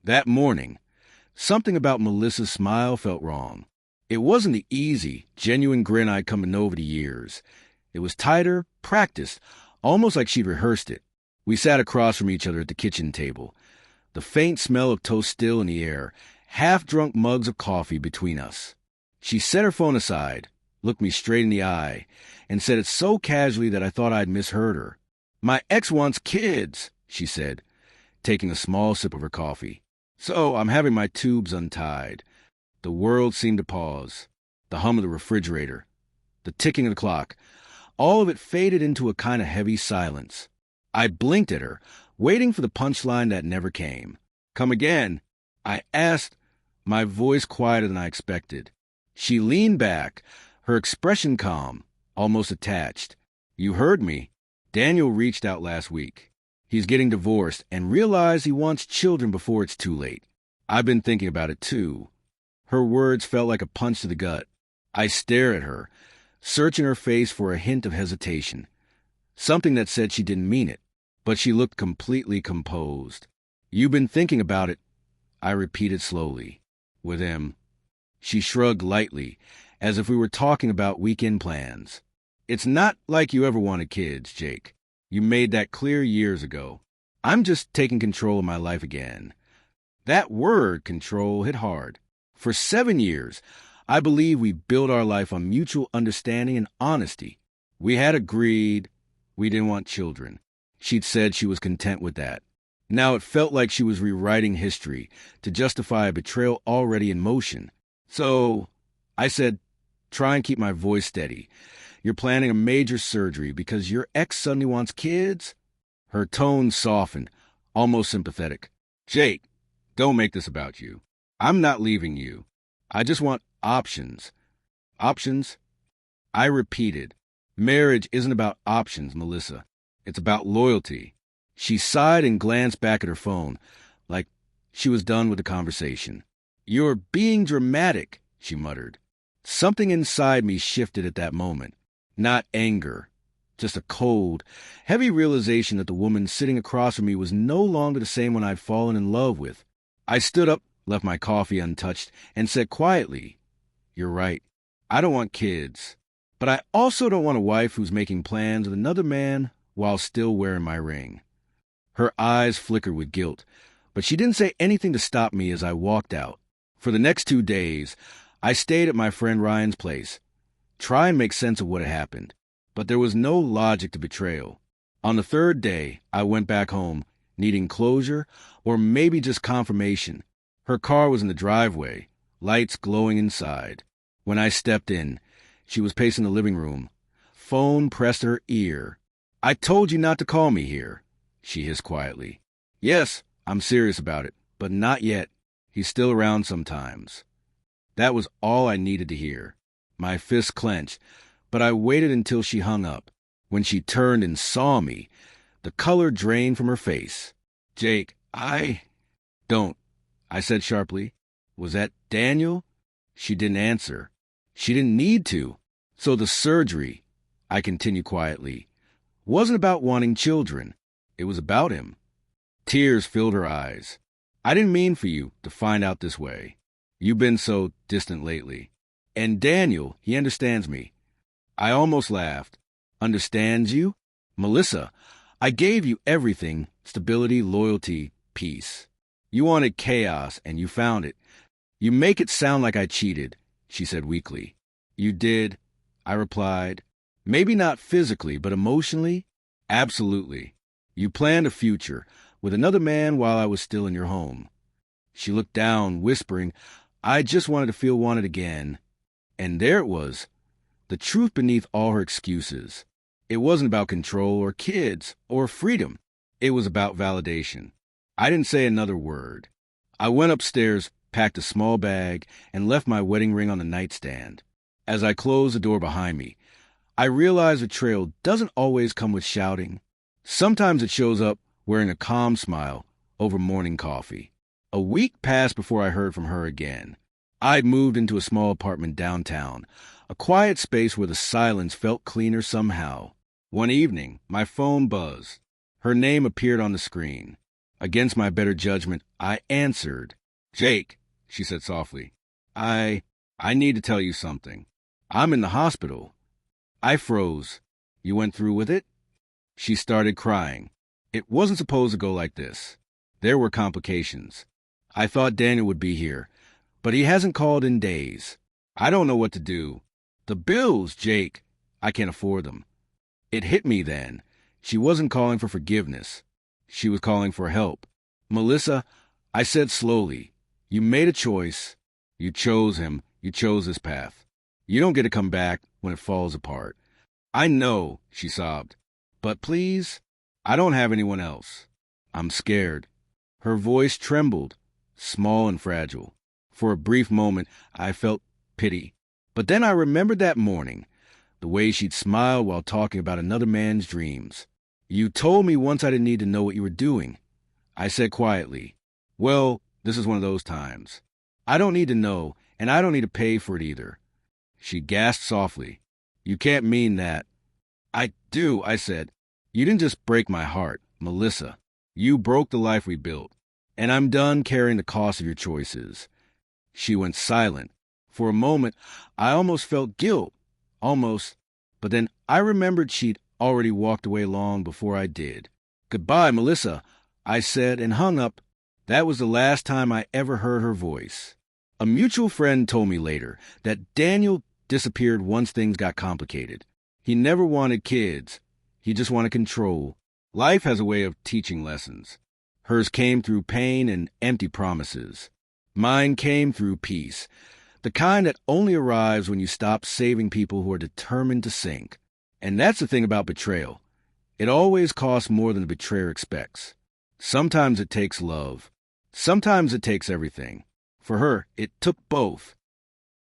That morning, something about Melissa's smile felt wrong. It wasn't the easy, genuine grin I'd come to know over the years. It was tighter, practiced, almost like she'd rehearsed it. We sat across from each other at the kitchen table, the faint smell of toast still in the air, half-drunk mugs of coffee between us. She set her phone aside, looked me straight in the eye, and said it so casually that I thought I'd misheard her. "My ex wants kids," she said, taking a small sip of her coffee. "So I'm having my tubes untied." The world seemed to pause. The hum of the refrigerator, the ticking of the clock, all of it faded into a kind of heavy silence. I blinked at her, waiting for the punchline that never came. "Come again?" I asked, my voice quieter than I expected. She leaned back, her expression calm, almost attached. "You heard me. Daniel reached out last week. He's getting divorced and realized he wants children before it's too late. I've been thinking about it too." Her words felt like a punch to the gut. I stared at her, searching her face for a hint of hesitation, something that said she didn't mean it, but she looked completely composed. "You've been thinking about it," I repeated slowly. "With him." She shrugged lightly, as if we were talking about weekend plans. "It's not like you ever wanted kids, Jake. You made that clear years ago. I'm just taking control of my life again." That word, control, hit hard. For 7 years, I believe we built our life on mutual understanding and honesty. We had agreed we didn't want children. She'd said she was content with that. Now it felt like she was rewriting history to justify a betrayal already in motion. "So," I said, try and keep my voice steady, "you're planning a major surgery because your ex suddenly wants kids?" Her tone softened, almost sympathetic. "Jake, don't make this about you. I'm not leaving you. I just want options." "Options?" I repeated. "Marriage isn't about options, Melissa. It's about loyalty." She sighed and glanced back at her phone, like she was done with the conversation. "You're being dramatic," she muttered. Something inside me shifted at that moment. Not anger, just a cold, heavy realization that the woman sitting across from me was no longer the same one I'd fallen in love with. I stood up, left my coffee untouched, and said quietly, "You're right. I don't want kids. But I also don't want a wife who's making plans with another man while still wearing my ring." Her eyes flickered with guilt, but she didn't say anything to stop me as I walked out. For the next 2 days, I stayed at my friend Ryan's place, trying to make sense of what had happened. But there was no logic to betrayal. On the 3rd day, I went back home, needing closure, or maybe just confirmation. Her car was in the driveway, lights glowing inside. When I stepped in, she was pacing the living room, phone pressed to her ear. "I told you not to call me here," she hissed quietly. "Yes, I'm serious about it, but not yet. He's still around sometimes." That was all I needed to hear. My fist clenched, but I waited until she hung up. When she turned and saw me, the color drained from her face. "Jake, Don't," I said sharply. "Was that Daniel?" She didn't answer. She didn't need to. "So the surgery," I continued quietly, "wasn't about wanting children. It was about him." Tears filled her eyes. "I didn't mean for you to find out this way. You've been so distant lately. And Daniel, he understands me." I almost laughed. "Understands you? Melissa, I gave you everything: stability, loyalty, peace. You wanted chaos, and you found it. You make it sound like I cheated," she said weakly. "You did," I replied. "Maybe not physically, but emotionally? Absolutely. You planned a future with another man while I was still in your home." She looked down, whispering, "I just wanted to feel wanted again." And there it was, the truth beneath all her excuses. It wasn't about control or kids or freedom. It was about validation. I didn't say another word. I went upstairs, packed a small bag, and left my wedding ring on the nightstand. As I closed the door behind me, I realized betrayal doesn't always come with shouting. Sometimes it shows up wearing a calm smile over morning coffee. A week passed before I heard from her again. I'd moved into a small apartment downtown, a quiet space where the silence felt cleaner somehow. One evening, my phone buzzed. Her name appeared on the screen. Against my better judgment, I answered. "Jake," she said softly, I need to tell you something. I'm in the hospital." I froze. "You went through with it?" She started crying. It wasn't supposed to go like this. There were complications. I thought Daniel would be here, but he hasn't called in days. I don't know what to do. The bills, Jake. I can't afford them. It hit me then. She wasn't calling for forgiveness. She was calling for help. "Melissa," I said slowly, "you made a choice. You chose him. You chose this path. You don't get to come back when it falls apart." "I know," she sobbed. "But please, I don't have anyone else. I'm scared." Her voice trembled, small and fragile. For a brief moment, I felt pity. But then I remembered that morning, the way she'd smiled while talking about another man's dreams. "You told me once I didn't need to know what you were doing." I said quietly, "Well, this is one of those times. I don't need to know, and I don't need to pay for it either." She gasped softly. "You can't mean that." "I do," I said. "You didn't just break my heart, Melissa. You broke the life we built, and I'm done carrying the cost of your choices." She went silent. For a moment, I almost felt guilt. Almost. But then I remembered she'd already walked away long before I did. "Goodbye, Melissa," I said, and hung up. That was the last time I ever heard her voice. A mutual friend told me later that Daniel disappeared once things got complicated. He never wanted kids. He just wanted control. Life has a way of teaching lessons. Hers came through pain and empty promises. Mine came through peace, the kind that only arrives when you stop saving people who are determined to sink. And that's the thing about betrayal. It always costs more than the betrayer expects. Sometimes it takes love. Sometimes it takes everything. For her, it took both.